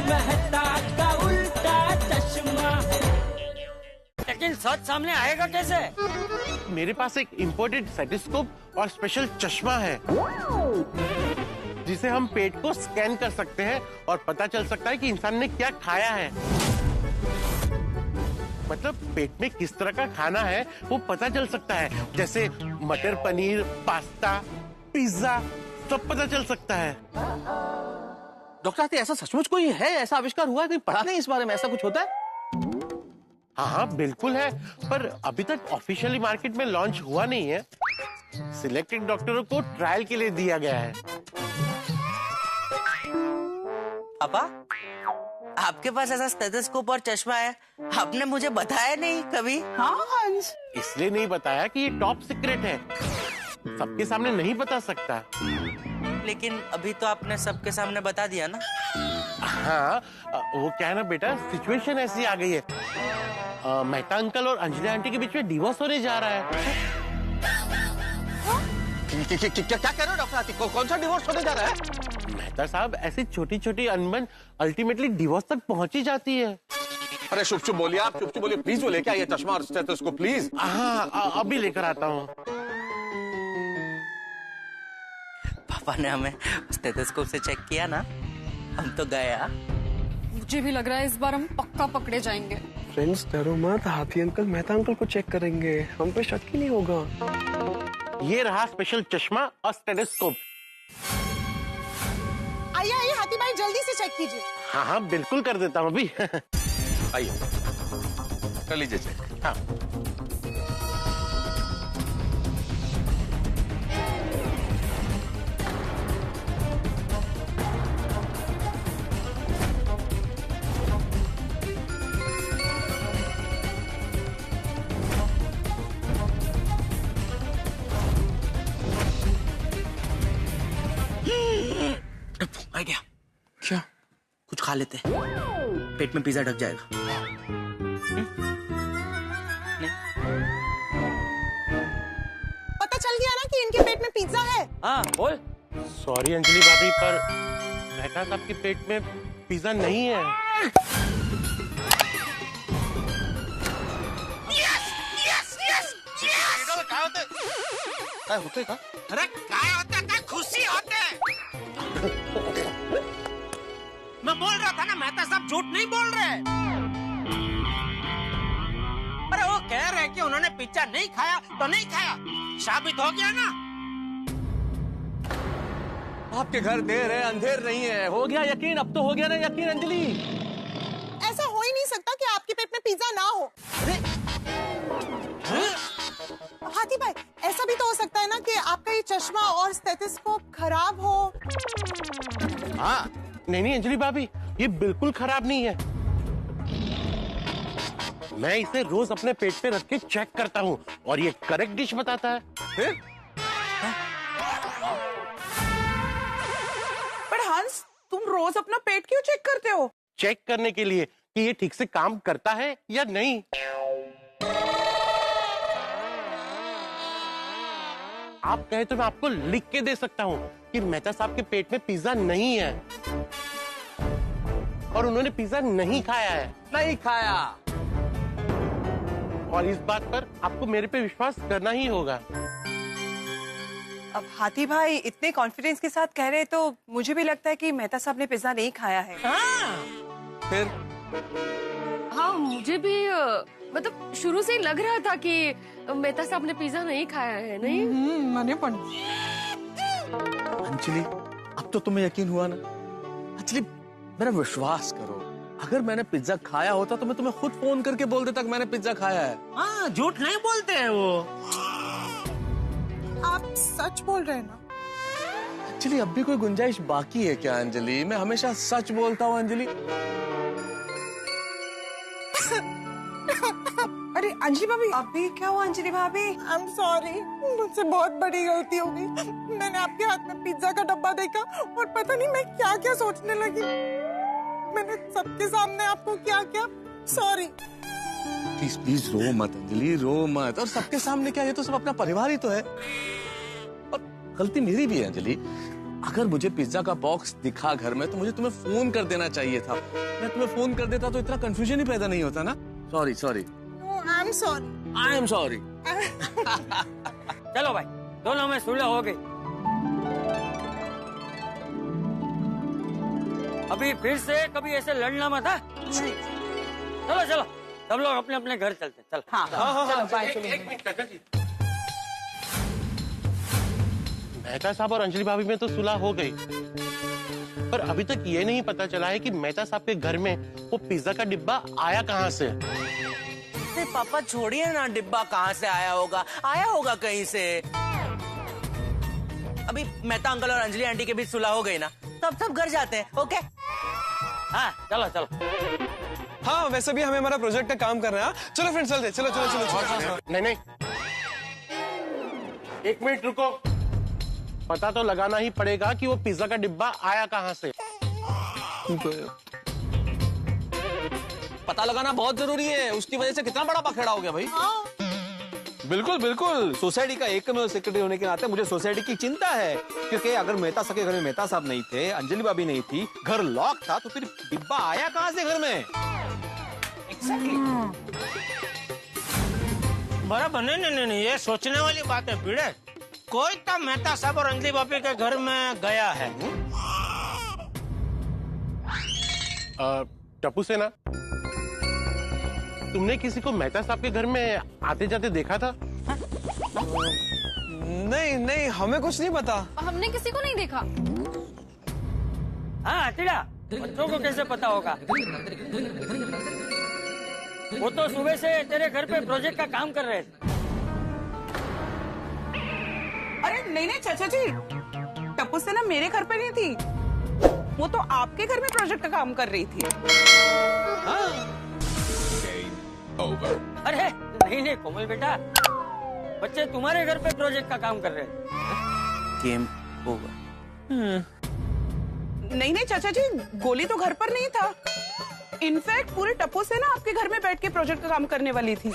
मेहता का उल्टा चश्मा। लेकिन सच सामने आएगा कैसे? मेरे पास एक इम्पोर्टेड स्टेथोस्कोप और स्पेशल चश्मा है जिसे हम पेट को स्कैन कर सकते हैं और पता चल सकता है कि इंसान ने क्या खाया है। मतलब पेट में किस तरह का खाना है वो पता चल सकता है, जैसे मटर पनीर, पास्ता, पिज्जा, सब पता चल सकता है। डॉक्टर ऐसा सचमुच कोई है, ऐसा आविष्कार हुआ है? कहीं पढ़ा नहीं इस बारे में, ऐसा कुछ होता है? हाँ हाँ बिल्कुल है, पर अभी तक ऑफिशियली मार्केट में लॉन्च हुआ नहीं है। सिलेक्टेड डॉक्टरों को ट्रायल के लिए दिया गया है। पापा, आपके पास ऐसा स्टेथोस्कोप और चश्मा है, आपने मुझे बताया नहीं कभी। हाँ हंस, इसलिए नहीं बताया कि ये टॉप सीक्रेट है, सबके सामने नहीं बता सकता। लेकिन अभी तो आपने सबके सामने बता दिया ना। हाँ, वो क्या है ना बेटा, सिचुएशन ऐसी आ गई है। मेहता अंकल और अंजलि आंटी के बीच में डिवोर्स होने जा रहा है। क्या कह रहे हो डॉक्टर आती? कौन सा डिवोर्स होने जा रहा है? मेहता साहब, ऐसी छोटी छोटी अनबन अल्टीमेटली डिवोर्स तक पहुंची जाती है। अरे शुभ बोलिए, आप शुभ बोलिए प्लीज, बोलिए क्या ये चश्मा और स्टेथोस्कोप प्लीज। हाँ अभी लेकर आता हूँ। पापा ने हमें स्टेथोस्कोप से चेक किया ना, हम तो गया। मुझे भी लग रहा है इस बार हम पक्का पकड़े जाएंगे। फ्रेंड्स डरो मत, हाथी अंकल मेहता अंकल को चेक करेंगे, हम पे शक ही नहीं होगा। ये रहा स्पेशल चश्मा और स्टेथोस्कोप। आइए आइए हाथी भाई, जल्दी से चेक कीजिए। हाँ हाँ बिल्कुल कर देता हूँ अभी। आइए कर लीजिए चेक। हाँ आ गया। क्या? कुछ खा लेते हैं, पेट में पिज्जा ढक जाएगा। नहीं? पता चल गया ना कि इनके पेट में पिज्जा है। हाँ बोल। सॉरी अंजलि भाभी, पर मेहता साहब के पेट में पिज्जा नहीं है। क्या होते का? अरे काय होता है, खुशी होते। मैं बोल रहा था ना, मेहता साहब झूठ नहीं बोल रहे। अरे वो कह रहे कि उन्होंने पिज्जा नहीं खाया तो नहीं खाया, साबित हो गया ना। आपके घर देर है अंधेर नहीं है, हो गया यकीन, अब तो हो गया ना यकीन अंजलि। ऐसा हो ही नहीं सकता कि आपके पेट में पिज्जा ना हो। हाथी भाई, ऐसा भी तो हो सकता है ना कि आपका ये चश्मा और स्टेथोस्कोप खराब हो। हाँ नहीं अंजलि भाभी, ये बिल्कुल खराब नहीं है। मैं इसे रोज अपने पेट पे रख के चेक करता हूँ और ये करेक्ट डिश बताता है। फिर? पर हंस, तुम रोज अपना पेट क्यों चेक करते हो? चेक करने के लिए कि ये ठीक से काम करता है या नहीं। आप कहे तो मैं आपको लिख के दे सकता हूँ कि मेहता साहब के पेट में पिज्जा नहीं है और उन्होंने पिज्जा नहीं खाया है। नहीं खाया। और इस बात पर आपको मेरे पे विश्वास करना ही होगा। अब हाथी भाई इतने कॉन्फिडेंस के साथ कह रहे हैं तो मुझे भी लगता है कि मेहता साहब ने पिज्जा नहीं खाया है। फिर? हाँ मुझे भी मतलब शुरू से ही लग रहा था कि मेहता साहब ने पिज्जा नहीं खाया है। नहीं मैंने अंजलि, अब तो तुम्हें यकीन हुआ ना? अंजलि मेरा विश्वास करो, अगर मैंने पिज्जा खाया होता तो मैं तुम्हें खुद फोन करके बोल देता कि मैंने पिज्जा खाया है। हाँ झूठ नहीं बोलते हैं वो। आप सच बोल रहे हैं ना? अंजलि अब भी कोई गुंजाइश बाकी है क्या अंजलि? मैं हमेशा सच बोलता हूँ अंजलि। अरे अंजलि भाभी, अभी क्या हुआ अंजलि भाभी? आई एम सॉरी, मुझसे बहुत बड़ी गलती हो गई। मैंने आपके हाथ में पिज्जा का डब्बा देखा और पता नहीं मैं क्या क्या सोचने लगी। मैंने सबके सामने आपको क्या क्या, सॉरी। प्लीज प्लीज रो मत अंजलि, रो मत। और सबके सामने क्या, ये तो सब अपना परिवार ही तो है। और गलती मेरी भी है अंजलि, अगर मुझे पिज्जा का बॉक्स दिखा घर में तो मुझे तुम्हें फोन कर देना चाहिए था। मैं तुम्हें फोन कर देता तो इतना कंफ्यूजन ही पैदा नहीं होता ना। Sorry sorry I am sorry. I am sorry. चलो भाई, दोनों में सुलह हो गई। अभी फिर से कभी ऐसे लड़ना मत। चलो चलो, सब लोग अपने अपने घर चलते। चलो हाँ चलो बाय। मेहता साहब और अंजलि भाभी में तो सुलह हो गई, पर अभी तक ये नहीं पता चला है कि मेहता साहब के घर में वो पिज्जा का डिब्बा आया कहाँ से। अरे पापा छोड़िए ना, डिब्बा कहाँ से आया होगा कहीं से। अभी मेहता अंकल और अंजलि आंटी के बीच सुलह हो गई ना, तब सब घर जाते हैं। ओके हाँ चलो चलो। हाँ वैसे भी हमें हमारा प्रोजेक्ट का काम करना है। चलो फ्रेंड्स चलते, चलो चलो चलो, चलो। नहीं नहीं, एक मिनट रुको, पता तो लगाना ही पड़ेगा कि वो पिज्जा का डिब्बा आया कहाँ से। पता लगाना बहुत जरूरी है, उसकी वजह से कितना बड़ा पखेड़ा हो गया भाई। बिल्कुल बिल्कुल, सोसाइटी का एकमेव सेक्रेटरी होने के नाते मुझे सोसाइटी की चिंता है, क्योंकि अगर मेहता साहब के घर में मेहता साहब नहीं थे, अंजलि भाभी नहीं थी, घर लॉक था, तो फिर डिब्बा आया कहाँ से घर में। बराबर। नहीं, ये सोचने वाली बात है भिड़े। कोई तो मेहता साहब और अंजलि भाभी के घर में गया है। टप्पू सेना, तुमने किसी को मेहता साहब के घर में आते जाते देखा था? नहीं नहीं, हमें कुछ नहीं पता। हमने किसी को नहीं देखा। हाँ टीड़ा, बच्चों को कैसे पता होगा? वो तो सुबह से तेरे घर पे प्रोजेक्ट का काम कर रहे थे। अरे नहीं चाचा जी, टप्पू से ना मेरे घर पे नहीं थी, वो तो आपके घर में प्रोजेक्ट का काम कर रही थी। अरे नहीं कोमल बेटा, बच्चे तुम्हारे घर पे प्रोजेक्ट का काम कर रहे हैं। Game over. नहीं चाचा जी, गोली तो घर पर नहीं था। इनफैक्ट पूरे टप्पू से ना आपके घर में बैठ के प्रोजेक्ट का काम करने वाली थी।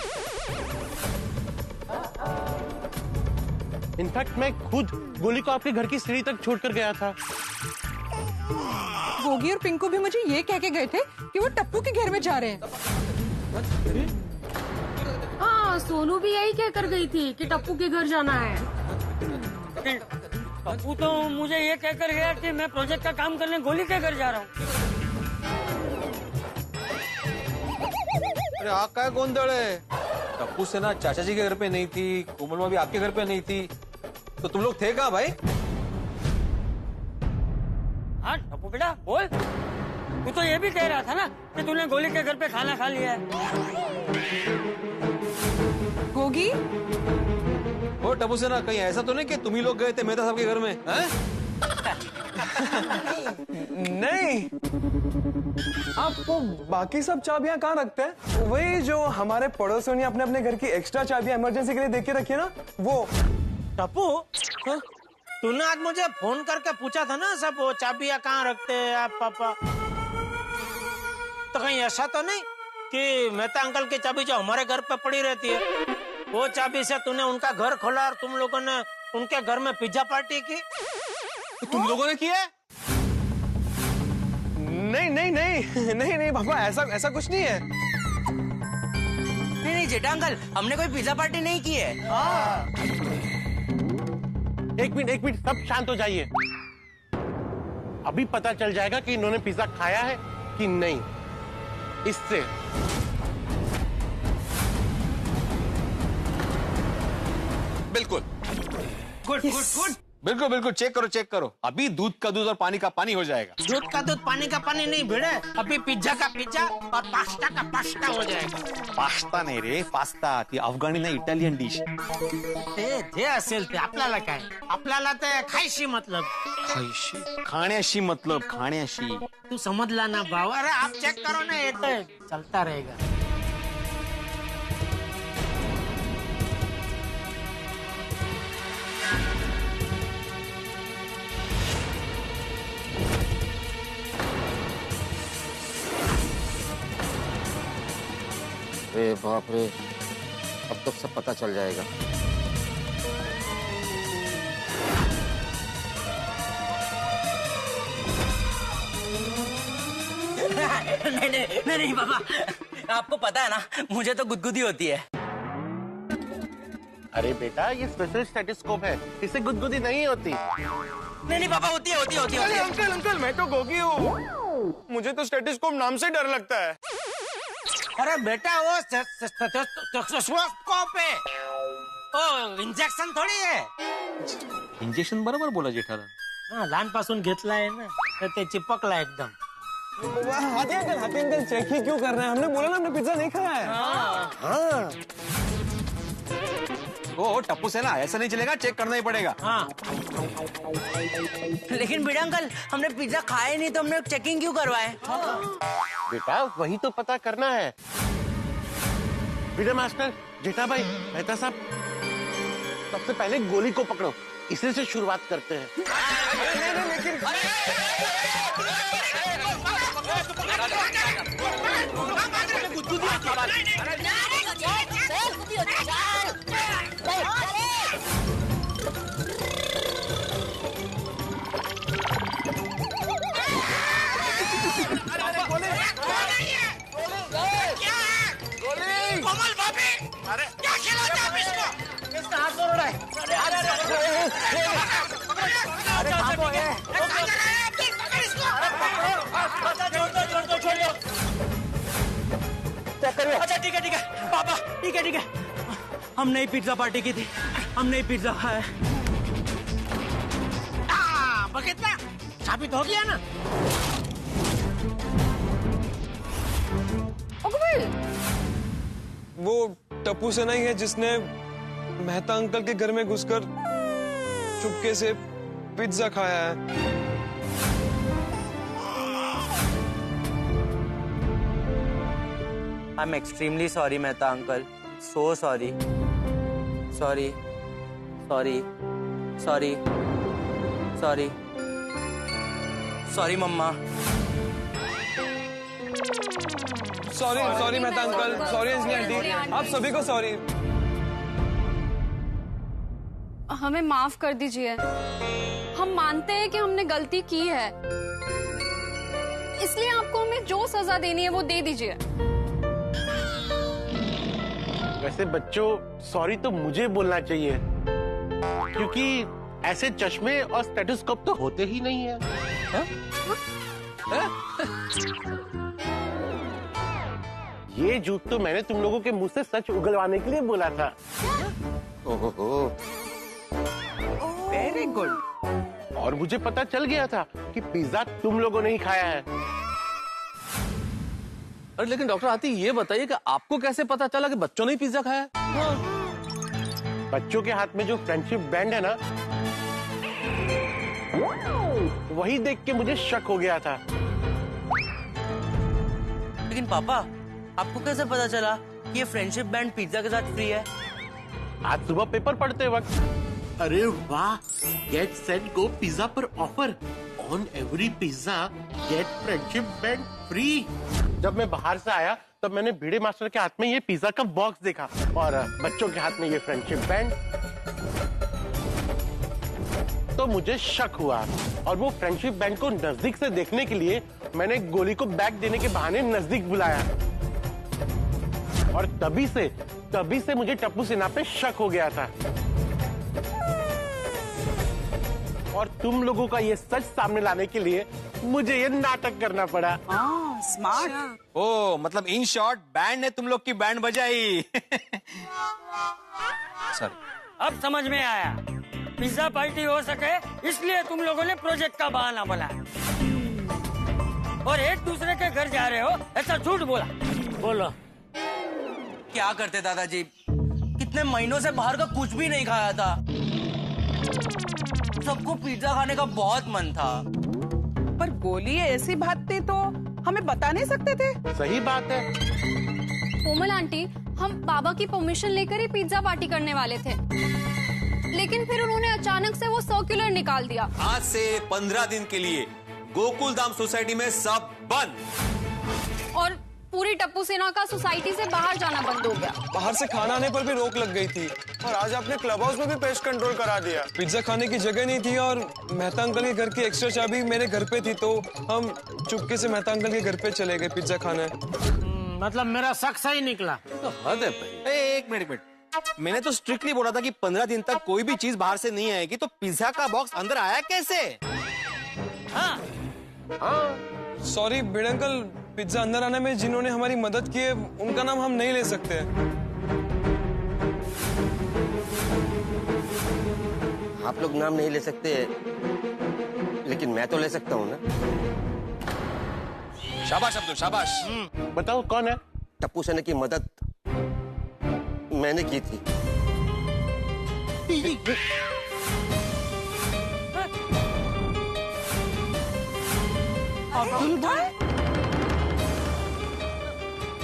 इनफैक्ट मैं खुद गोली को आपके घर की सीढ़ी तक छोड़कर गया था। गोगी और पिंकू भी मुझे ये कह के गए थे कि वो टप्पू के घर में जा रहे हैं। हाँ सोनू भी यही कहकर गई थी कि टप्पू के घर जाना है। टप्पू तो मुझे ये कहकर गया कि मैं प्रोजेक्ट का काम करने गोली के घर जा रहा हूँ। अरे आका है गोंदड़ है। टप्पू से ना चाचा जी के घर पे नहीं थी, कोमल माँ भी आपके घर पे नहीं थी, तो तुम लोग थे कहाँ भाई? हाँ टप्पू बेटा बोल, तू तो ये भी कह रहा था ना कि तूने गोली के घर पे खाना खा लिया है। गोगी, ओ टप्पू से ना, कहीं ऐसा तो नहीं कि तुम ही लोग गए थे मेहता साहब के घर में? नहीं, आप वो बाकी सब चाबियां कहाँ रखते हैं? वही जो हमारे पड़ोसियों ने अपने अपने घर की एक्स्ट्रा चाबियां इमरजेंसी के लिए देख के रखी है ना, वो। टप्पू, तूने आज मुझे फोन करके पूछा था ना सब वो चाबियां कहाँ रखते हैं आप पापा, तो कहीं ऐसा तो नहीं कि मेहता अंकल की चाबी जो हमारे घर पे पड़ी रहती है, वो चाबी से तूने उनका घर खोला और तुम लोगों ने उनके घर में पिज्जा पार्टी की? तो तुम लोगों ने किया? नहीं नहीं नहीं नहीं नहीं पापा, ऐसा कुछ नहीं है। नहीं जेठा अंकल, हमने कोई पिज्जा पार्टी नहीं की है। एक मिनट, सब शांत हो जाइए। अभी पता चल जाएगा कि इन्होंने पिज्जा खाया है कि नहीं। इससे बिल्कुल गुड गुड गुड। बिल्कुल बिल्कुल, चेक करो। अभी दूध का दूध और पानी का पानी हो जाएगा। दूध का दूध पानी का पानी नहीं भिड़े, अभी पिज्जा का पिज्जा और पास्ता का पास्ता हो जाएगा। पास्ता नाही रे, पास्ता। ती अफगाणी ना इटालियन डिश. ते असेल ते आपल्याला काय, आपल्याला ते खायशी मतलब. खायशी, खाण्याशी मतलब, खाण्याशी. तू समजला ना भाव? अरे आप चेक करो ना, ये तो चलता रहेगा. अरे बाप रे, अब तक सब पता चल जाएगा। नहीं पापा, आपको पता है ना मुझे तो गुदगुदी होती है। अरे बेटा ये स्पेशल स्टेथोस्कोप है, इससे गुदगुदी नहीं होती। नहीं पापा, होती है। अंकल अंकल, मैं तो गोगी हूँ, मुझे तो स्टेथोस्कोप नाम से डर लगता है। अरे बेटा वो स्टेथोस्कोप है, ओ इंजेक्शन थोडी आहे। इंजेक्शन बरोबर बोला जेठालाल. हा, लहानपासून घेतलाय ना तर ते चिपकला एकदम. हाथी अंकल चेक ही क्यों कर रहे हैं? हमने बोला ना हमने पिज्जा नहीं खाया है. हाँ। ओ टप्पू से ना ऐसा नहीं चलेगा, चेक करना ही पड़ेगा. हाँ. लेकिन बेटा अंकल, हमने पिज्जा खाया नहीं तो हमने चेकिंग क्यों करवाए? बेटा वही तो पता करना है. विजय मास्टर, जेठा भाई, मेहता साहब, सबसे पहले गोली को पकड़ो, इसी से शुरुआत करते हैं. कोमल भाभी, अरे क्या खिलाते आप इसको? इसका हाथ तोड़ रहा है. अरे भागो ये. छोड़ दो. अच्छा ठीक है पापा, ठीक है. हमने ही पिज्जा पार्टी की थी, हमने ही पिज्जा खाया. बघितला, साबित हो गया ना. वो टप्पू से नहीं है जिसने मेहता अंकल के घर में घुसकर चुपके से पिज्जा खाया है. I am extremely sorry Mehta uncle, so sorry. Sorry mama. Sorry Mehta uncle, sorry Anjali aunty, आप सभी को सॉरी. हमें माफ कर दीजिए. हम मानते हैं कि हमने गलती की है, इसलिए आपको हमें जो सजा देनी है वो दे दीजिए. वैसे बच्चों, सॉरी तो मुझे बोलना चाहिए, क्योंकि ऐसे चश्मे और स्टेथोस्कोप तो होते ही नहीं है. ये झूठ तो मैंने तुम लोगों के मुंह से सच उगलवाने के लिए बोला था. ओहो, वेरी गुड. और मुझे पता चल गया था कि पिज्जा तुम लोगों ने ही खाया है. अरे लेकिन डॉक्टर आती, ये बताइए कि आपको कैसे पता चला कि बच्चों ने ही पिज्जा खाया? बच्चों के हाथ में जो फ्रेंडशिप बैंड है ना, वही देख के मुझे शक हो गया था. लेकिन पापा, आपको कैसे पता चला कि ये फ्रेंडशिप बैंड पिज्जा के साथ फ्री है? आज सुबह पेपर पढ़ते वक्त. अरे वाह, गेट सेट गो पिज्जा पर offer, on every pizza get friendship band free. जब मैं बाहर से आया तब मैंने भिड़े मास्टर के हाथ में ये पिज्जा का बॉक्स देखा और बच्चों के हाथ में ये फ्रेंडशिप बैंड. तो मुझे शक हुआ और वो फ्रेंडशिप बैंड को नजदीक से देखने के लिए मैंने गोली को बैग देने के बहाने नजदीक बुलाया. और तभी से मुझे टप्पू सिन्हा पे शक हो गया था. और तुम लोगों का ये सच सामने लाने के लिए मुझे ये नाटक करना पड़ा. स्मार्ट. ओ मतलब इन शॉर्ट बैंड ने तुम लोग की बैंड बजाई. सॉरी. अब समझ में आया, पिज्जा पार्टी हो सके इसलिए तुम लोगों ने प्रोजेक्ट का बहाना बनाया और एक दूसरे के घर जा रहे हो ऐसा झूठ बोला. बोलो क्या करते दादाजी, कितने महीनों से बाहर का कुछ भी नहीं खाया था. सबको पिज्जा खाने का बहुत मन था. पर गोली ऐसी बात थी तो हमें बता नहीं सकते थे. सही बात है. कोमल आंटी, हम बाबा की परमिशन लेकर ही पिज्जा पार्टी करने वाले थे, लेकिन फिर उन्होंने अचानक से वो सर्कुलर निकाल दिया. आज से 15 दिन के लिए गोकुल धाम सोसाइटी में सब बंद. और पूरी टप्पू सेना का सोसाइटी से बाहर जाना बंद हो गया। बाहर से खाना आने पर भी रोक लग गई थी और आज आपने क्लब हाउस में भी पेस्ट कंट्रोल करा दिया। पिज्जा खाने की जगह नहीं थी और मेहता अंकल के घर की एक्स्ट्रा चाबी मेरे घर पे थी, तो हम चुपके से मेहता अंकल के घर पे चले गए पिज्जा खाने। मतलब मेरा शक सही निकला। तो हद है भाई। एक मिनट, मैंने तो स्ट्रिक्टली बोला था कि 15 दिन तक कोई भी चीज बाहर से नहीं आएगी, तो पिज्जा का बॉक्स अंदर आया कैसे? हाँ सॉरी भिड़े अंकल, पिज्जा अंदर आने में जिन्होंने हमारी मदद की है उनका नाम हम नहीं ले सकते। आप लोग नाम नहीं ले सकते, लेकिन मैं तो ले सकता हूँ ना। शाबाश अब्दुल, शाबाश। बताओ कौन है? टप्पू सेना की मदद मैंने की थी। अब्दुल भाई,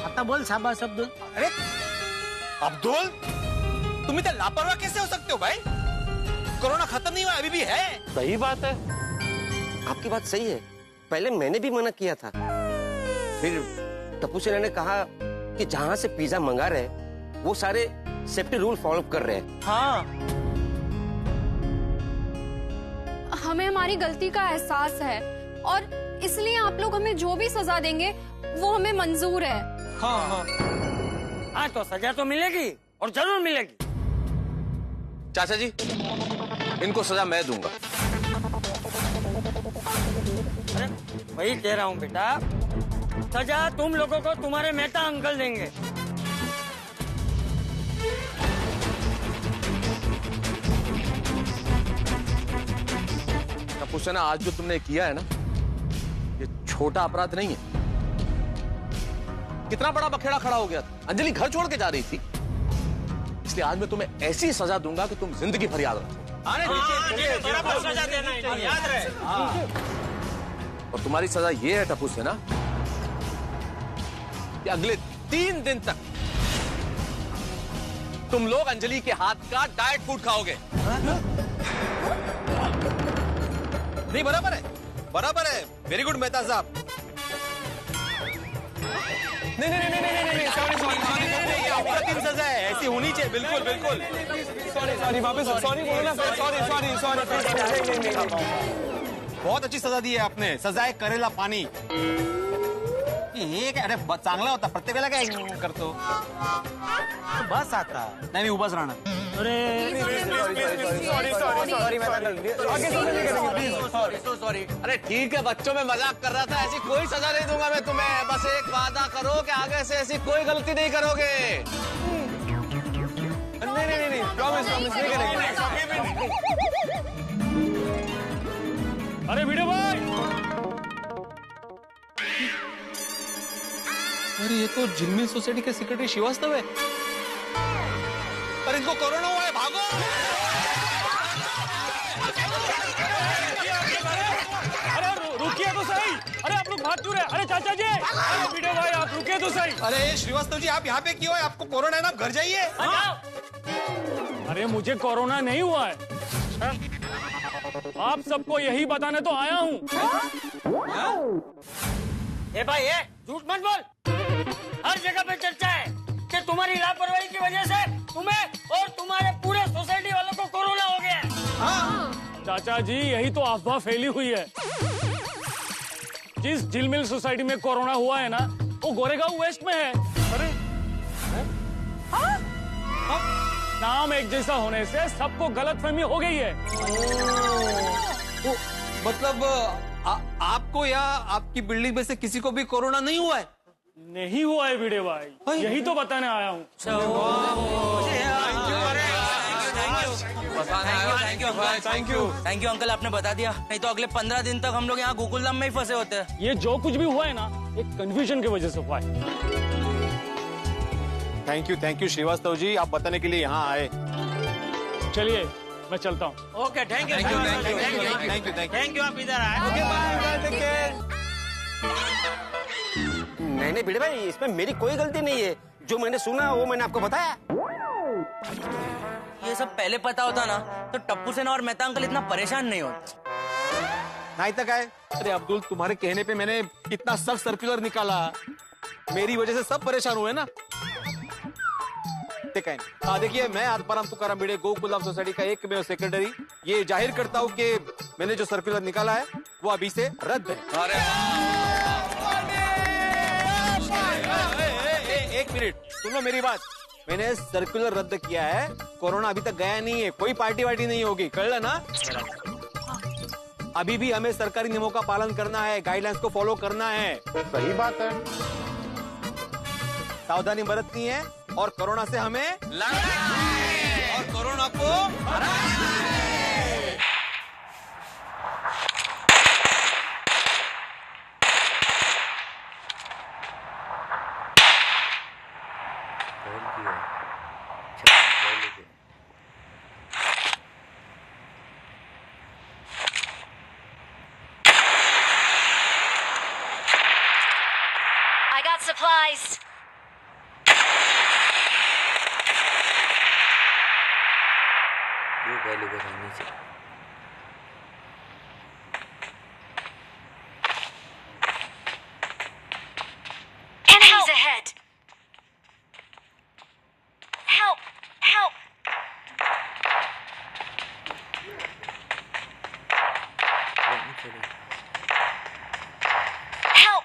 आता बोल शाबाश अब्दुल। अरे अब्दुल, तुम इतना लापरवाह कैसे हो सकते हो भाई? कोरोना खत्म नहीं हुआ, अभी भी है। सही बात है। आपकी बात सही है, पहले मैंने भी मना किया था, फिर टप्पू सेना ने कहा कि जहाँ से पिज्जा मंगा रहे वो सारे सेफ्टी रूल फॉलो कर रहे हैं। हाँ, हमें हमारी गलती का एहसास है और इसलिए आप लोग हमें जो भी सजा देंगे वो हमें मंजूर है। हाँ हाँ हाँ, तो सजा तो मिलेगी और जरूर मिलेगी। चाचा जी, इनको सजा मैं दूंगा। अरे वही कह रहा हूँ बेटा, सजा तुम लोगों को तुम्हारे मेहता अंकल देंगे। टप्पू सेना, आज जो तुमने किया है ना, ये छोटा अपराध नहीं है। कितना बड़ा बखेड़ा खड़ा हो गया था। अंजलि घर छोड़ के जा रही थी, इसलिए आज मैं तुम्हें ऐसी सजा दूंगा कि तुम जिंदगी भर याद रखो। बराबर सजा देना है, याद रहे। और तुम्हारी सजा ये है टप्पू सेना कि अगले 3 दिन तक तुम लोग अंजलि के हाथ का डाइट फूड खाओगे। नहीं, बराबर है, बराबर है। वेरी गुड मेहता साहब। नहीं अप्रतिम सजा है, ऐसी होनी चाहिए। बिल्कुल बिल्कुल। सॉरी वापस सॉरी बोलो ना। सॉरी बहुत अच्छी सजा दी है आपने। सजा है करेला पानी। हे अरे चांगला होता, प्रत्येक वेळेला काय करतो? बस आता नाही, उभाच राहणार। सॉरी। अरे ठीक है, बच्चों में मजाक कर रहा था। ऐसी कोई सजा नहीं दूंगा मैं तुम्हें। बस एक वादा करो कि आगे से ऐसी कोई गलती नहीं करोगे। नहीं प्रॉमिस नहीं करेंगे। अरे भिड़े भाई, अरे ये तो झिलमिल सोसाइटी के सेक्रेटरी श्रीवास्तव है। पर इनको कोरोना हुआ है, भागो। अरे रुकिए तो सही। अरे आप लोग भाग क्यों रहे? अरे चाचा जी, अरे भिड़े भाई आप रुकिए तो सही। अरे श्रीवास्तव जी, आप यहाँ पे क्यों है? आपको कोरोना है ना, घर जाइए। अरे मुझे कोरोना नहीं हुआ है, आप सबको यही बताने तो आया हूँ। ए भाई, ये झूठ मत बोल। हर जगह पे चर्चा है कि तुम्हारी लापरवाही की वजह से तुम्हें और तुम्हारे पूरे सोसाइटी वालों को कोरोना हो गया है। चाचा जी, यही तो अफवाह फैली हुई है। जिस झिलमिल सोसाइटी में कोरोना हुआ है ना, वो गोरेगांव वेस्ट में है। अरे नाम एक जैसा होने से सबको गलतफहमी हो गई है। मतलब आपको या आपकी बिल्डिंग में से किसी को भी कोरोना नहीं हुआ है? नहीं हुआ है भिड़े भाई, यही तो बताने आया हूँ। थैंक यू अंकल, आपने बता दिया। नहीं तो अगले 15 दिन तक हम लोग यहाँ गोकुलधाम में ही फंसे होते हैं। ये जो कुछ भी हुआ है ना, एक कंफ्यूजन की वजह से हुआ है। थैंक यू श्रीवास्तव जी, आप बताने के लिए यहाँ आए। चलिए मैं चलता हूँ। Okay, thank you. Thank you, आप इधर आए। Okay bye. नहीं भिड़े भाई, इसमें मेरी कोई गलती नहीं है। जो मैंने सुना वो मैंने आपको बताया। ये सब पहले पता होता ना तो टप्पू सेना और मेहता अंकल इतना परेशान नहीं होते। नहीं तक है। अरे अब्दुल, तुम्हारे कहने पे मैंने कितना सख्त सर्कुलर निकाला मेरी वजह से सब परेशान हुए ना। देखिए मैं आत्माराम तुकाराम भिड़े गोकुलधाम सोसाइटी का एकमेव सेक्रेटरी ये जाहिर करता हूँ कि मैंने जो सर्कुलर निकाला है वो अभी से रद्द है। अरे एक मिनट सुन लो मेरी बात। मैंने सर्कुलर रद्द किया है, कोरोना अभी तक गया नहीं है, कोई पार्टी वार्टी नहीं होगी, कल ना। अभी भी हमें सरकारी नियमों का पालन करना है, गाइडलाइंस को फॉलो करना है। सही बात है। सावधानी बरतनी है और कोरोना से हमें लड़ना है और कोरोना को हराना है। I got supplies. Enemies ahead. Help! Help! Help! Help!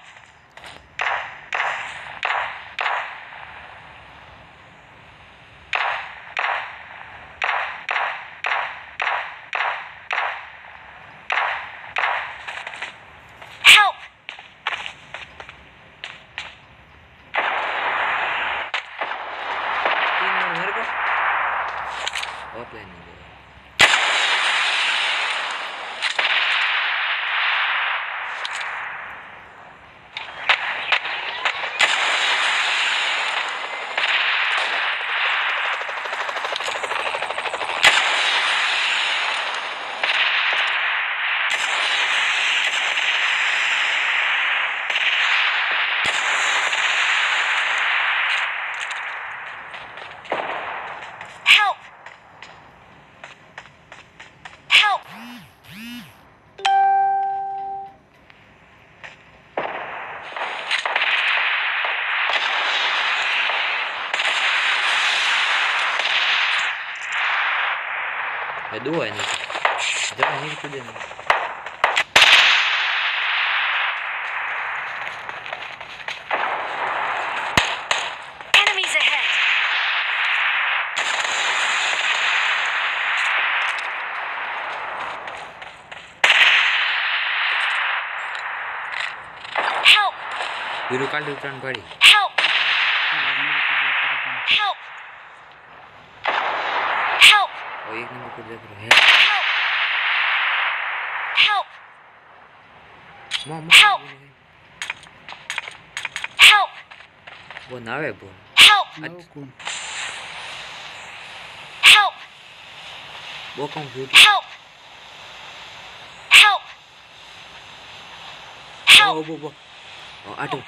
Help! Help! Dua ini. Jangan ini kuda ni. Enemies ahead. Help! Biru kali hutan padi. Help! Help! Help! Oh ini mau kerja bro. Help! Help! Mama. Help! Help! Bo nawe bo. Help! Help! Bo computer. Help! Help! Help! Oh bo bo. Oh aduh.